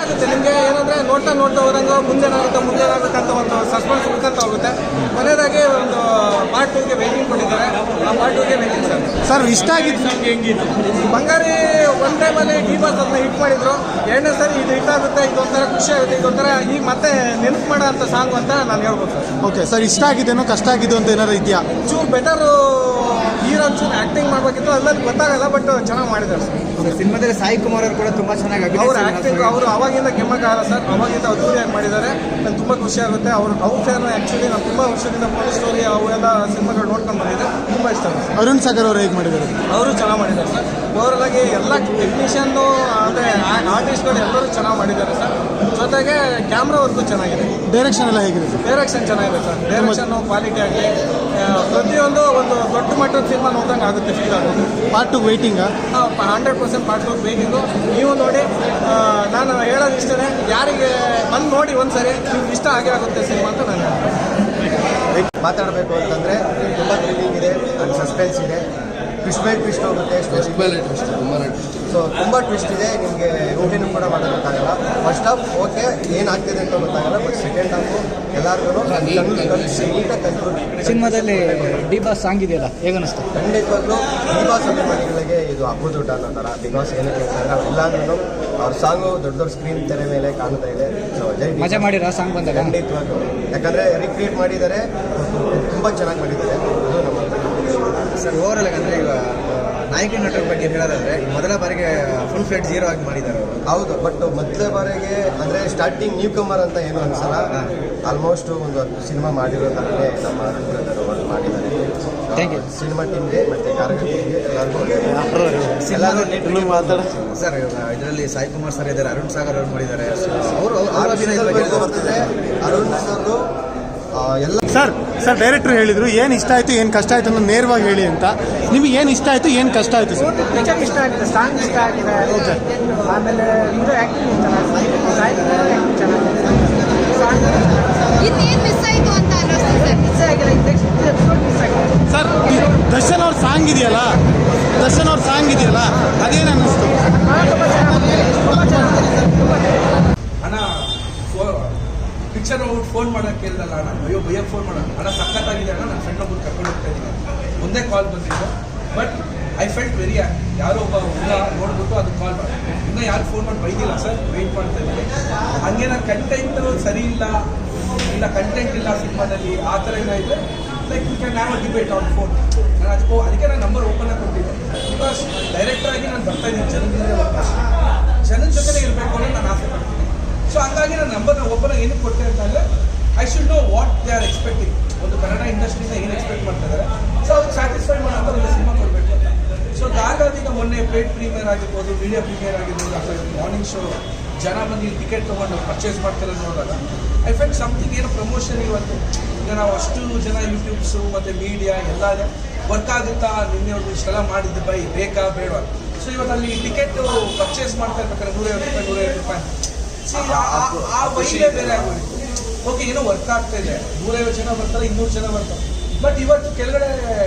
ಆಗುತ್ತೆ ನಿಮಗೆ ಏನಂದರೆ ನೋಡ್ತಾ ಹೋದಂಗೆ ಮುಂದೇನಾಗುತ್ತೆ ಅಂತ ಒಂದು ಸಸ್ಪೆನ್ಸ್ ಉಳ್ಕೊಂತ ಹೋಗುತ್ತೆ. ಕೊನೆಯದಾಗಿ ಒಂದು ಪಾರ್ಟ್ 2ಗೆ ವೇಟಿಂಗ್ ಕೊಟ್ಟಿದ್ದಾರೆ. ಆ ಪಾರ್ಟ್ 2ಗೆ ವೇಟಿಂಗ್ ಸರ್ ಇಷ್ಟ ಆಗಿದ್ದು ಹೆಂಗಿತ್ತು? ಬಂಗಾರಿ ಒನ್ ಟೈಮಲ್ಲಿ ಡಿ-ಬಾಸ್ ಅದನ್ನ ಹಿಟ್ ಮಾಡಿದ್ರು. ಎರಡನೇ ಸರಿ ಇದು ಹಿಟ್ ಆಗುತ್ತೆ, ಇದೊಂಥರ ಖುಷಿ ಆಗುತ್ತೆ, ಇದೊಂಥರ ಈಗ ಮತ್ತೆ ನೆನಪು ಮಾಡೋ ಅಂತ ಸಾಂಗ್ ಅಂತ ನಾನು ಹೇಳ್ಬೋದು ಸರ್. ಓಕೆ ಸರ್, ಇಷ್ಟ ಆಗಿದ್ದೇನೋ ಕಷ್ಟ ಆಗಿದ್ದು ಅಂತ ಏನಾರು ಇದೆಯಾ? ಚೂರು ಬೆಟರು ಹೀರೋ ಒಂಚೂರು ಆ್ಯಕ್ಟಿಂಗ್ ಮಾಡಬೇಕಿತ್ತು, ಅದ್ರಲ್ಲಿ ಗೊತ್ತಾಗಲ್ಲ, ಬಟ್ ಚೆನ್ನಾಗಿ ಮಾಡಿದ್ದಾರೆ ಸರ್. ಸಿನಿಮಾದಲ್ಲಿ ಸಾಯಿ ಕುಮಾರ್ ಅವರು ಕೂಡ ತುಂಬ ಚೆನ್ನಾಗಿ ಅವ್ರ ಆ್ಯಕ್ಟಿಂಗ್ ಅವರು ಅವಾಗಿಂದ ಕೆಮ್ಮಕ್ಕಾಗಲ್ಲ ಸರ್, ಅವಾಗಿಂದ ಅದ್ದೂರಿಯಾಗಿ ಮಾಡಿದ್ದಾರೆ. ನಂಗೆ ತುಂಬ ಖುಷಿ ಆಗುತ್ತೆ. ಅವ್ರ ಫೇರ್ನ ಆ್ಯಕ್ಚುಲಿ ನಾನು ತುಂಬ ವರ್ಷದಿಂದ ಪೊಲೀಸ್ ಸ್ಟೋರಿ ಅವೆಲ್ಲ ಸಿನಿಮಾಗಳು ನೋಡ್ಕೊಂಡು ಬಂದಿದ್ದೆ, ತುಂಬ ಇಷ್ಟ ಆಗುತ್ತೆ. ಅರುಣ್ ಸಾಗರ್ ಅವರು ಹೇಗೆ ಮಾಡಿದ್ದಾರೆ? ಅವರು ಚೆನ್ನಾಗಿ ಮಾಡಿದ್ದಾರೆ ಸರ್. ಓವರಾಲ್ ಆಗಿ ಎಲ್ಲ ಟೆಕ್ನಿಷಿಯನ್ನು ಅಂದರೆ ಆರ್ಟಿಸ್ಟ್ಗಳು ಎಲ್ಲರೂ ಚೆನ್ನಾಗಿ ಮಾಡಿದ್ದಾರೆ ಸರ್. ಜೊತೆಗೆ ಕ್ಯಾಮ್ರಾ ವರ್ಕು ಚೆನ್ನಾಗಿದೆ. ಡೈರೆಕ್ಷನ್ ಎಲ್ಲ ಹೇಗಿದೆ? ಡೈರೆಕ್ಷನ್ ಚೆನ್ನಾಗಿದೆ ಸರ್. ಡೈರೆಕ್ಷನ್ನು ಕ್ವಾಲಿಟಿ ಆಗಲಿ ಪ್ರತಿಯೊಂದು ಒಂದು ದೊಡ್ಡ ಮಟ್ಟದ ಸಿನಿಮಾ ನೋಡ್ದಂಗೆ ಆಗುತ್ತೆ, ಫೀಲ್ ಆಗುತ್ತೆ. ಪಾರ್ಟ್ 2 ವೇಟಿಂಗಾ? 100% part 2 waiting. ನೀವು ನೋಡಿ, ನಾನು ಹೇಳೋದು ಇಷ್ಟೇ, ಯಾರಿಗೆ ಬಂದು ನೋಡಿ ಒಂದ್ಸರಿ ನಿಮ್ಗೆ ಇಷ್ಟ ಆಗೇ ಆಗುತ್ತೆ ಸಿನಿಮಾ ಅಂತ ನಾನು ಮಾತಾಡಬೇಕು ಅಂತಂದರೆ ತುಂಬ ಥ್ರಿಲ್ಲಿಂಗ್ ಇದೆ ಆ್ಯಂಡ್ ಸಸ್ಪೆನ್ಸ್ ಇದೆ. ಟ್ವಿಸ್ಟ್ ಬೈ ಟ್ವಿಸ್ಟ್ ಹೋಗುತ್ತೆ, ಸೊ ತುಂಬ ಟ್ವಿಸ್ಟ್ ಇದೆ. ನಿಮಗೆ ಊಟಿನೂ ಕೂಡ ಮಾಡೋಕ್ಕಾಗಲ್ಲ. ಫಸ್ಟ್ ಹಾಫ್ ಓಕೆ ಏನಾಗ್ತಿದೆ ಅಂತ ಗೊತ್ತಾಗಲ್ಲ, ಬಟ್ ಸೆಕೆಂಡ್ ಹಾಫು ಎಲ್ಲರಿಗೂ ನೀಟಾಗಿ ಕಲ್ತ್ಕೊಂಡು. ಸಿನಿಮಾದಲ್ಲಿ ಡಿ-ಬಾಸ್ ಸಾಂಗ್ ಇದೆಯಲ್ಲ, ಹೇಗನ್ನಿಸ್ತು? ಖಂಡಿತವಾಗ್ಲೂ ಡಿ-ಬಾಸ್ ಅಭಿಮಾನಿಗಳಿಗೆ ಇದು ಹಬ್ಬದ ಊಟ ಅನ್ನೋ ಥರ. ಬಿಕಾಸ್ ಏನಕ್ಕೆ ಅಂತಂದರೆ ಎಲ್ಲಾದ್ರೂ ಅವ್ರ ಸಾಂಗು ದೊಡ್ಡ ಸ್ಕ್ರೀನ್ ತೆರೆ ಮೇಲೆ ಕಾಣ್ತಾ ಇದೆ. ಸೊ ಮಜಾ ಮಾಡಿರ ಸಾಂಗ್ ಬಂದಾಗ? ಖಂಡಿತವಾಗ್ಲೂ, ಯಾಕಂದರೆ ರೀಕ್ರಿಯೇಟ್ ಮಾಡಿದ್ದಾರೆ, ತುಂಬ ಚೆನ್ನಾಗಿ ಮಾಡಿದ್ದಾರೆ. ಅದು ನಮ್ಮ ಸರ್ ಓವರಾಲ್ ಅಂದರೆ ಈಗ ನಾಯಕ ನಟರ ಬಗ್ಗೆ ಹೇಳೋದಾದ್ರೆ ಮೊದಲ ಬಾರಿಗೆ ಫುಲ್ ಫ್ಲೆಡ್ ಜೀರೋ ಆಗಿ ಮಾಡಿದ್ದಾರೆ ಅವರು. ಹೌದು, ಬಟ್ ಮೊದಲ ಬಾರಿಗೆ ಅಂದರೆ ಸ್ಟಾರ್ಟಿಂಗ್ ನ್ಯೂ ಕಮರ್ ಅಂತ ಏನು ಅನ್ಸಲ್ಲ. ಆಲ್ಮೋಸ್ಟ್ ಒಂದು 10 ಸಿನಿಮಾ ಮಾಡಿರೋ ಥರನೇ ನಮ್ಮ ಅರುಣ್ ಮಾಡಿದ್ದಾರೆ. Thank you. ಸಿನಿಮಾ ಟೀಮ್ಗೆ ಮತ್ತು ಕಾರ್ಯಕರ್ತರಿಗೆ ಎಲ್ಲರಿಗೂ ಮಾತಾಡ ಸರ್. ಇದರಲ್ಲಿ ಸಾಯಿ ಕುಮಾರ್ ಸರ್ ಇದ್ದಾರೆ, ಅರುಣ್ ಸಾಗರ್ ಅವ್ರು ಮಾಡಿದ್ದಾರೆ. ಅವರು ಬರ್ತಿದೆ ಅರುಣ್ ಸರ್ ಎಲ್ಲ. ಸರ್ ಡೈರೆಕ್ಟರ್ ಹೇಳಿದ್ರು ಏನು ಇಷ್ಟ ಆಯಿತು ಏನು ಕಷ್ಟ ಆಯಿತು ಅನ್ನೋ ನೇರವಾಗಿ ಹೇಳಿ ಅಂತ. ನಿಮಗೆ ಏನು ಇಷ್ಟ ಆಯಿತು ಏನು ಕಷ್ಟ ಆಯಿತು ಸರ್? ಪಿಕ್ಚರ್ ಇಷ್ಟ ಆಗಿದೆ, ಸಾಂಗ್ ಇಷ್ಟ ಆಗಿದೆ, ಆಮೇಲೆ ಇದು ಆ್ಯಕ್ಟಿಂಗ್ ಚೆನ್ನಾಗಿದೆ, ಆ್ಯಕ್ಟಿಂಗ್ ಚೆನ್ನಾಗಿದೆ. ಇನ್ನೇನು ಮಿಸ್ ಆಯಿತು ಅಂತ ಅನ್ನಿಸ್ತು ಸರ್? ಮಿಸ್ ಆಗಿಲ್ಲ, ಮಿಸ್ ಆಗಿದೆ ಸರ್. ದರ್ಶನ್ ಅವ್ರ ಸಾಂಗ್ ಇದೆಯಲ್ಲ, ಅದೇನು ಅನ್ನಿಸ್ತು? ಅಣ್ಣ ಪಿಕ್ಚರ್ ಹೋಗ್ಬಿಟ್ಟು ಫೋನ್ ಮಾಡೋಕ್ಕೆ ಕೇಳಿದಲ್ಲ ಅಣ್ಣ, ಅಯ್ಯೋ ಭಯಕ್ಕೆ ಫೋನ್ ಮಾಡೋಣ ಅಣ್ಣ, ಸಖತ್ತಾಗಿದೆ ಅಣ್ಣ, ನಾನು ಫ್ರೆಂಡ್ ಒಬ್ಬರು ಕರ್ಕೊಂಡು ಹೋಗ್ತಾ ಇದ್ದೀನಿ ಒಂದೇ ಕಾಲ್ ಬಂದಿತ್ತು. But I felt very happy. ಯಾರೋ ಒಬ್ಬ ಹುಡುಗ ನೋಡ್ಬಿಟ್ಟು ಅದು ಕಾಲ್ ಮಾಡಿ, ಇನ್ನೂ ಯಾರು ಫೋನ್ ಮಾಡಿ ಬೈದಿಲ್ಲ ಸರ್, ವೆಯ್ಟ್ ಮಾಡ್ತಾ ಇದ್ದೀನಿ. ಹಂಗೆ ನಾನು ಕಂಟೆಂಟ್ ಸರಿ ಇಲ್ಲ ಕಂಟೆಂಟ್ ಇಲ್ಲ ಸಿನಿಮಾದಲ್ಲಿ ಆ ಥರ ಏನಾಯಿತು, like you can have a debate on phone. ನಾನು ಅದಕ್ಕೆ ನಾನು ನಂಬರ್ ಓಪನ್ ಆಗಿ ಕೊಟ್ಟಿದ್ದೆ. ಬಿಕಾಸ್ ಡೈರೆಕ್ಟಾಗಿ ನಾನು ಬರ್ತಾ ಇದ್ದೀನಿ ಜನದ ಜೊತೆನೇ ಇರಬೇಕು ಅನ್ನೋ ನಾನು ಆಸೆ ಪಡ್ತೀನಿ. ಸೊ ಹಂಗಾಗಿ ನಾನು ನಂಬರ್ನ ಓಪನ್ ಆಗಿ ಏನಕ್ಕೆ ಕೊಟ್ಟೆ ಅಂತಂದರೆ I should know what they are expecting. ಒಂದು ಕನ್ನಡ ಇಂಡಸ್ಟ್ರಿಯಿಂದ ಏನು ಎಕ್ಸ್ಪೆಕ್ಟ್ ಮಾಡ್ತಾ ಇದ್ದಾರೆ, ಸೊ ಅವ್ರಿಗೆ ಸ್ಯಾಟಿಸ್ಫೈ ಮಾಡೋಂಥ ಒಂದು ಸಿನಿಮಾ ಕೊಡಬೇಕು ಅಂತ. ಸೊ ಹಾಗಾಗಿ ಈಗ ಮೊನ್ನೆ ಪೇಡ್ ಪ್ರೀಮಿಯರ್ ಆಗಿರ್ಬೋದು, ಮೀಡಿಯಾ ಪ್ರೀಮಿಯರ್ ಆಗಿರ್ಬೋದು, ಅಥವಾ ಮಾರ್ನಿಂಗ್ ಶೋ ಜನ ಬಂದು ಟಿಕೆಟ್ ತೊಗೊಂಡು ಪರ್ಚೇಸ್ ಮಾಡ್ತಾರೆ ನೋಡಿದಾಗ ಐ ಫೆಲ್ಟ್ ಸಮಥಿಂಗ್ ಏನೋ ಪ್ರಮೋಷನ್. ಇವತ್ತು ಈಗ ನಾವು ಅಷ್ಟು ಜನ ಯೂಟ್ಯೂಬ್ಸು ಮತ್ತು ಮೀಡಿಯಾ ಎಲ್ಲ ವರ್ಕ್ ಆಗುತ್ತಾ, ನಿನ್ನೆ ಒಂದು ಇಷ್ಟೆಲ್ಲ ಮಾಡಿದ್ದು ಬೇಕಾ ಬೇಡವಾ. ಸೊ ಇವತ್ತು ಅಲ್ಲಿ ಟಿಕೆಟ್ ಪರ್ಚೇಸ್ ಮಾಡ್ತಾ ಇರ್ಬೇಕಾದ್ರೆ 150 ರೂಪಾಯಿ ಆ ವೈಲೇ ಬೇರೆ ಆಗೋಯ್ತು. ಓಕೆ ಏನೋ ವರ್ಕ್ ಆಗ್ತಾ ಇದೆ, 150 ಜನ ಬರ್ತಾರೆ, 200 ಜನ ಬರ್ತಾರೆ. ಬಟ್ ಇವತ್ತು ಕೆಳಗಡೆ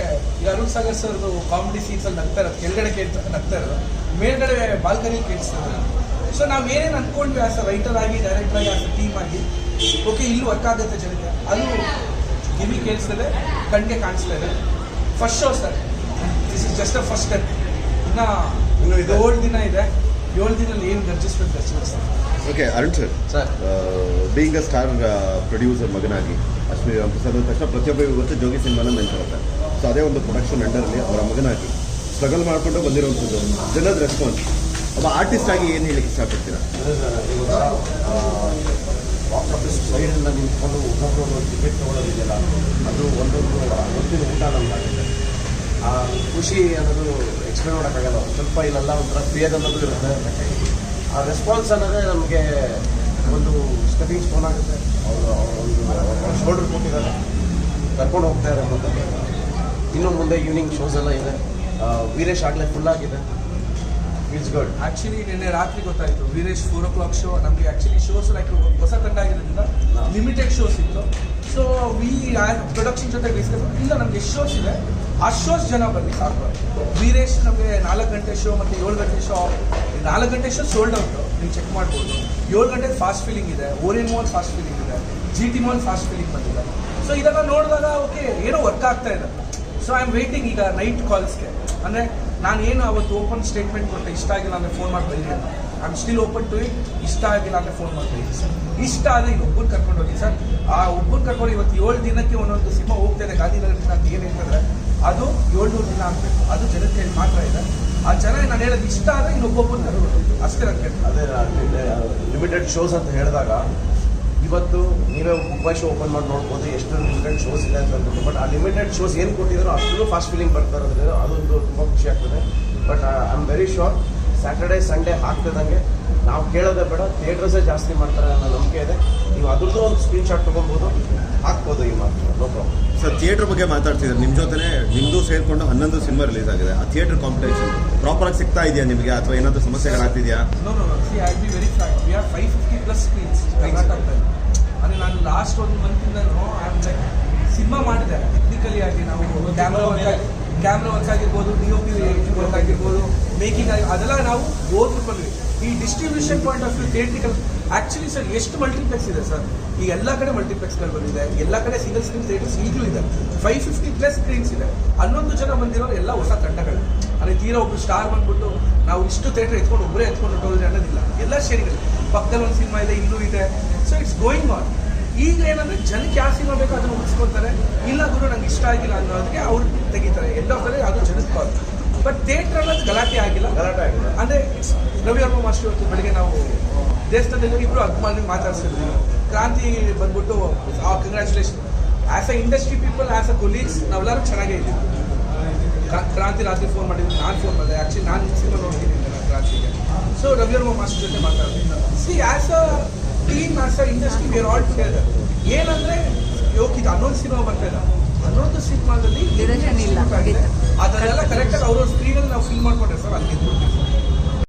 ಈಗ ಅರುಣ್ ಸಾಗರ್ ಸರ್ದು ಕಾಮಿಡಿ ಸೀನ್ಸಲ್ಲಿ ನಗ್ತಾ ಇರೋದು, ಕೆಳಗಡೆ ನಗ್ತಾ ಇರೋದು, ಮೇಲ್ಗಡೆ ಬಾಲ್ಕನಿ ಕೇಳಿಸ್ತಾರೆ. ಸೊ ನಾವು ಏನೇನು ಅಂದ್ಕೊಂಡ್ವಿ ಆಸ್ ಅ ರೈಟರ್ ಆಗಿ, ಡೈರೆಕ್ಟರ್ ಆಗಿ, ಆಸ್ ಅ ಟೀಮ್ ಆಗಿ, ಓಕೆ ಇಲ್ಲಿ ವರ್ಕ್ ಆಗುತ್ತೆ ಜನಕ್ಕೆ, ಅದು ಕಿವಿ ಕೇಳಿಸ್ತದೆ, ಕಣ್ಣಿಗೆ ಕಾಣಿಸ್ತಾ ಇದೆ. First show sir, this is just a first step. ಇನ್ನೂ 7 ದಿನ ಇದೆ, 7 ದಿನದಲ್ಲಿ ಏನು ಗರ್ಜಿಸ್ಬೇಕು ಗರ್ಜಿಸ್ತಾರೆ. Okay Arun sir, being a star producer ಮಗನಾಗಿ ಅಶ್ವಿನಿ ರಾಮಪ್ರಸಾದ್ ಅಂದ ತಕ್ಷಣ ಪ್ರತಿಯೊಬ್ಬ ಇವತ್ತು ಜೋಗಿ ಸಿನಿಮಾನ ನೆನ್ಸ್ಕೊಳ್ತಾರೆ. ಸೊ ಅದೇ ಒಂದು ಪ್ರೊಡಕ್ಷನ್ ಅಂಡರಲ್ಲಿ ಅವರ ಮಗನಾಗಿ ಸ್ಟ್ರಗಲ್ ಮಾಡಿಕೊಂಡು ಬಂದಿರುವಂಥದ್ದು ಜನದ ರೆಸ್ಪಾನ್ಸ್, ಒಬ್ಬ ಆರ್ಟಿಸ್ಟ್ ಆಗಿ ಏನು ಹೇಳಕ್ಕೆ ಇಷ್ಟಪಡ್ತೀರಾ? ಬಾಕ್ಸ್ ಆಫೀಸ್ ಸೈಡನ್ನು ನಿಂತ್ಕೊಂಡು ಒಬ್ಬೊಬ್ಬರು ಟಿಕೆಟ್ ತೊಗೊಳ್ಳೋದಿದೆಯಲ್ಲ, ಅದು ಒಂದೊಂದು ಹೊತ್ತಿನ ಊಟ ನಮ್ಗಾಗುತ್ತೆ. ಆ ಖುಷಿ ಅನ್ನೋದು ಎಕ್ಸ್ಪ್ಲೇನ್ ಮಾಡೋಕ್ಕಾಗಲ್ಲ. ಸ್ವಲ್ಪ ಇಲ್ಲೆಲ್ಲ ಒಂಥರ ಫಿಯರ್ ಅನ್ನೋದು ಇರುತ್ತೆ. ಆ ರೆಸ್ಪಾನ್ಸ್ ಅನ್ನೋದೇ ನಮಗೆ ಒಂದು ಸ್ಟೆಪಿಂಗ್ ಸ್ಟೋನ್ ಆಗುತ್ತೆ. ಅವರು ಒಂದು ಶೋಲ್ಡರ್ ಕೊಟ್ಟಿದ್ದಾರೆ, ಕರ್ಕೊಂಡು ಹೋಗ್ತಾ ಇರೋದು. ಇನ್ನು ಮುಂದೆ ಈವ್ನಿಂಗ್ ಶೋಸ್ ಎಲ್ಲ ಇದೆ. ವೀರೇಶ್ ಆಗಲೇ ಫುಲ್ ಆಗಿದೆ. It's good. ಆ್ಯಕ್ಚುಲಿ ನಿನ್ನೆ ರಾತ್ರಿ ಗೊತ್ತಾಯಿತು ವೀರೇಶ್ 4 o'clock ಶೋ. ನಮಗೆ ಆ್ಯಕ್ಚುಲಿ ಶೋಸ್ ಲೈಕ್ ಹೊಸ ತಂಡ ಆಗಿರೋದ್ರಿಂದ ಲಿಮಿಟೆಡ್ ಶೋಸ್ ಇತ್ತು. ಸೊ ಪ್ರೊಡಕ್ಷನ್ ಜೊತೆ ಡಿಸ್ಕಸ್ ಇಲ್ಲ, ನಮ್ಗೆ ಎಷ್ಟು ಶೋಸ್ ಇದೆ ಆ ಶೋಸ್ ಜನ ಬರಲಿ ಸಾಕು. ವೀರೇಶ್ ನಮಗೆ 4 ಗಂಟೆ ಶೋ ಮತ್ತು 7 ಗಂಟೆ ಶೋ, 4 ಗಂಟೆ ಶೋ ಸೋಲ್ಡ್ ಔಟು, ನೀವು ಚೆಕ್ ಮಾಡ್ಬೋದು. 7 ಗಂಟೆಗೆ ಫಾಸ್ಟ್ ಫೀಲಿಂಗ್ ಇದೆ, ಓರಿಯನ್ ಮಾಲ್ ಫಾಸ್ಟ್ ಫೀಲಿಂಗ್ ಇದೆ, GT ಮಾಲ್ ಫಾಸ್ಟ್ ಫೀಲಿಂಗ್ ಬಂದಿದೆ. ಸೊ ಇದೆಲ್ಲ ನೋಡಿದಾಗ ಓಕೆ ಏನೋ ವರ್ಕ್ ಆಗ್ತಾ ಇದೆ. ಸೊ ಐ ಆಮ್ ವೇಟಿಂಗ್ ಈಗ ನೈಟ್ ಕಾಲ್ಸ್ಗೆ. ಅಂದರೆ ನಾನು ಏನು ಅವತ್ತು ಓಪನ್ ಸ್ಟೇಟ್ಮೆಂಟ್ ಕೊಟ್ಟೆ, ಇಷ್ಟ ಆಗಿಲ್ಲ ಅಂದರೆ ಫೋನ್ ಮಾಡಿ ಬರೀ ಅಂತ. I am still open to it. ಇಷ್ಟ ಆಗಿಲ್ಲ ಅಂದರೆ ಫೋನ್ ಮಾಡಿ ಬರೀ ಸರ್. ಇಷ್ಟ ಆದರೆ ಈಗ ಒಬ್ಬರು ಕರ್ಕೊಂಡು ಹೋಗಿ ಸರ್. ಆ ಒಬ್ಬರು ಕರ್ಕೊಂಡು ಇವತ್ತು 7 ದಿನಕ್ಕೆ ಒಂದೊಂದು ಸಿನಿಮಾ ಹೋಗ್ತಾ ಇದೆ ಗಾಂಧಿನಗರದಿಂದ ಅಂತ ಏನು ಹೇಳ್ತಿದ್ರೆ ಅದು 700 ದಿನ ಆಗಬೇಕು. ಅದು ಜನಕ್ಕೆ ಹೇಳಿ ಮಾತ್ರ ಇದೆ. ಆ ಜನ ನಾನು ಹೇಳೋದು ಇಷ್ಟ ಆದರೆ ಇನ್ನೊಬ್ಬೊಬ್ಬರು ಕರ್ಕೊಂಡು ಅಷ್ಟೇ ನಾನು ಕೇಳ್ತೀನಿ. ಅದೇ ಲಿಮಿಟೆಡ್ ಶೋಸ್ ಅಂತ ಹೇಳಿದಾಗ ಇವತ್ತು ನೀವೇ ಬುಕ್ ಮೈ ಶೋ ಓಪನ್ ಮಾಡಿ ನೋಡ್ಬೋದು ಎಷ್ಟು ಲಿಮಿಟೆಡ್ ಶೋಸ್ ಇದೆ ಅಂತ ಅಂದ್ಬಿಟ್ಟು. ಬಟ್ ಆ ಲಿಮಿಟೆಡ್ ಶೋಸ್ ಏನು ಕೊಟ್ಟಿದ್ರು ಅಷ್ಟು ಫಾಸ್ಟ್ ಫೀಲಿಂಗ್ ಬರ್ತಾ ಇರೋದ್ರಿಂದ ಅದೊಂದು ತುಂಬ ಖುಷಿ ಆಗ್ತದೆ. But I am very sure Saturday Sunday ಹಾಕ್ತಿದ್ದಂಗೆ ನಾವು ಕೇಳೋದೇ ಬೇಡ, ಥಿಯೇಟರ್ಸೇ ಜಾಸ್ತಿ ಮಾಡ್ತಾರೆ ಅನ್ನೋ ನಂಬಿಕೆ ಇದೆ. ನೀವು ಅದ್ರದ್ದು ಒಂದು ಸ್ಕ್ರೀನ್ ಶಾಟ್ ತೊಗೊಬೋದು, ಹಾಕ್ಬೋದು ಈ ಮಾತು, ನೋ ಪ್ರಾಬ್ಲಮ್. ಸರ್ ಥಿಯೇಟರ್ ಬಗ್ಗೆ ಮಾತಾಡ್ತಿದ್ದಾರೆ, ನಿಮ್ಮ ಜೊತೆ ನಿಮ್ಮದು ಸೇರಿಕೊಂಡು 11 ಸಿನಿಮಾ ರಿಲೀಸ್ ಆಗಿದೆ. ಆ ಥಿಯೇಟರ್ ಕಾಂಪಿಟೇಷನ್ ಪ್ರಾಪರಾಗಿ ಸಿಗ್ತಾ ಇದೆಯಾ ನಿಮಗೆ, ಅಥವಾ ಏನಾದರೂ ಸಮಸ್ಯೆಗಳಾಗ್ತಿದೆಯಾ? No see I be very frank, we are 550+ screens ಕರ್ನಾಟಕದಲ್ಲಿ. ಅಂದರೆ ನಾನು ಲಾಸ್ಟ್ 1 ಮಂತಿಂದನೂ ಐ ಆಮ್ ಲೈಕ್ ಸಿನಿಮಾ ಮಾಡಿದೆ ಟೆಕ್ನಿಕಲಿ ಆಗಿ. ನಾವು ಕ್ಯಾಮ್ರಾ ವರ್ಕ್ ಆಗಿರ್ಬೋದು, DOP ವರ್ಕ್ ಆಗಿರ್ಬೋದು, ಮೇಕಿಂಗ್ ಆಗಿ ಅದೆಲ್ಲ ನಾವು ಓದ್ಬಿಟ್ಟು ಬಂದ್ವಿ. ಈ distribution point of view theatrical actually sir ಎಷ್ಟು ಮಲ್ಟಿಪ್ಲೆಕ್ಸ್ ಇದೆ ಸರ್. ಈಗ ಎಲ್ಲ ಕಡೆ ಮಲ್ಟಿಪ್ಲೆಕ್ಸ್ಗಳು ಬಂದಿದೆ, ಎಲ್ಲ ಕಡೆ ಸಿಂಗಲ್ ಸ್ಕ್ರೀನ್ ಥಿಯೇಟರ್ಸ್ ಈಗಲೂ ಇದೆ. 550+ ಸ್ಕ್ರೀನ್ಸ್ ಇದೆ. 11 ಜನ ಬಂದಿರೋರು ಎಲ್ಲ ಹೊಸ ತಂಡಗಳು. ಅಂದರೆ ತೀರಾ ಒಬ್ಬರು ಸ್ಟಾರ್ ಬಂದ್ಬಿಟ್ಟು ನಾವು ಇಷ್ಟು ಥಿಯೇಟರ್ ಎತ್ಕೊಂಡು ಒಬ್ಬರೇ ಎತ್ಕೊಂಡು ಹೋಗೋದು ಅನ್ನೋದಿಲ್ಲ. ಎಲ್ಲ ಶೇರಿಗಳು ಪಕ್ಕದಲ್ಲಿ ಒಂದು ಸಿನಿಮಾ ಇದೆ, ಇಲ್ಲೂ ಇದೆ. So it's going on. ಈಗ ಏನಂದರೆ ಜನಕ್ಕೆ ಯಾವ ಸಿನಿಮಾ ಬೇಕೋ ಅದನ್ನು ಉಳಿಸ್ಕೊಳ್ತಾರೆ. ಇಲ್ಲ ಗುರು ನಂಗೆ ಇಷ್ಟ ಆಗಿಲ್ಲ ಅನ್ನೋದಕ್ಕೆ ಅವ್ರು ತೆಗಿತಾರೆ. ಎಲ್ಲೋದ್ರೆ ಅದು ಜನಕ್ಕೆ ಕಾಲ್. ಬಟ್ ಥಿಯೇಟರ್ ಅನ್ನೋದು ಗಲಾಟೆ ಆಗಿಲ್ಲ. ಅಂದರೆ ಇಟ್ಸ್ ರವಿವರ್ಮ ಮಾಸ್ಟರ್ ಇವತ್ತು ಬೆಳಿಗ್ಗೆ ನಾವು ದೇವಸ್ಥಾನದಲ್ಲಿ ಇಬ್ಬರು ಅದ್ಮಾಲಿ ಮಾತಾಡ್ಸಿದ್ವಿ. ಕ್ರಾಂತಿ ಬಂದ್ಬಿಟ್ಟು congratulation. As a industry people, as a colleagues ನಾವೆಲ್ಲರೂ ಚೆನ್ನಾಗೇ ಇದ್ದೀವಿ. ಕ್ರಾಂತಿ ರಾತ್ರಿ ಫೋನ್ ಮಾಡಿದ್ವಿ, ನಾನು ಫೋನ್ ಮಾಡಿದೆ. ಆ್ಯಕ್ಚುಲಿ ನಾನು ಸಿನಿಮಾ ನೋಡ್ತೀನಿ ಕ್ರಾಂತಿಗೆ. ಸೊ ರವಿವರ್ಮ ಮಾಸ್ಟರ್ ಜೊತೆ ಮಾತಾಡ್ತೀನಿ. C as a team, as a industry we are all together. ಏನಂದರೆ ಯೋಗಿದ್ದು 11 ಸಿನಿಮಾ ಬರ್ತಾ ಇದೆ. 11 ಸಿನಿಮಾದಲ್ಲಿ ಅದನ್ನೆಲ್ಲ ಕರೆಕ್ಟಾಗಿ ಅವ್ರವ್ರ ಸ್ಕ್ರೀನಲ್ಲಿ ನಾವು ಫಿಲ್ ಮಾಡ್ಕೊಂಡ್ರೆ ಸರ್ ಅಲ್ಲಿ ಗೆದ್ಬಿಡ್ತೀವಿ.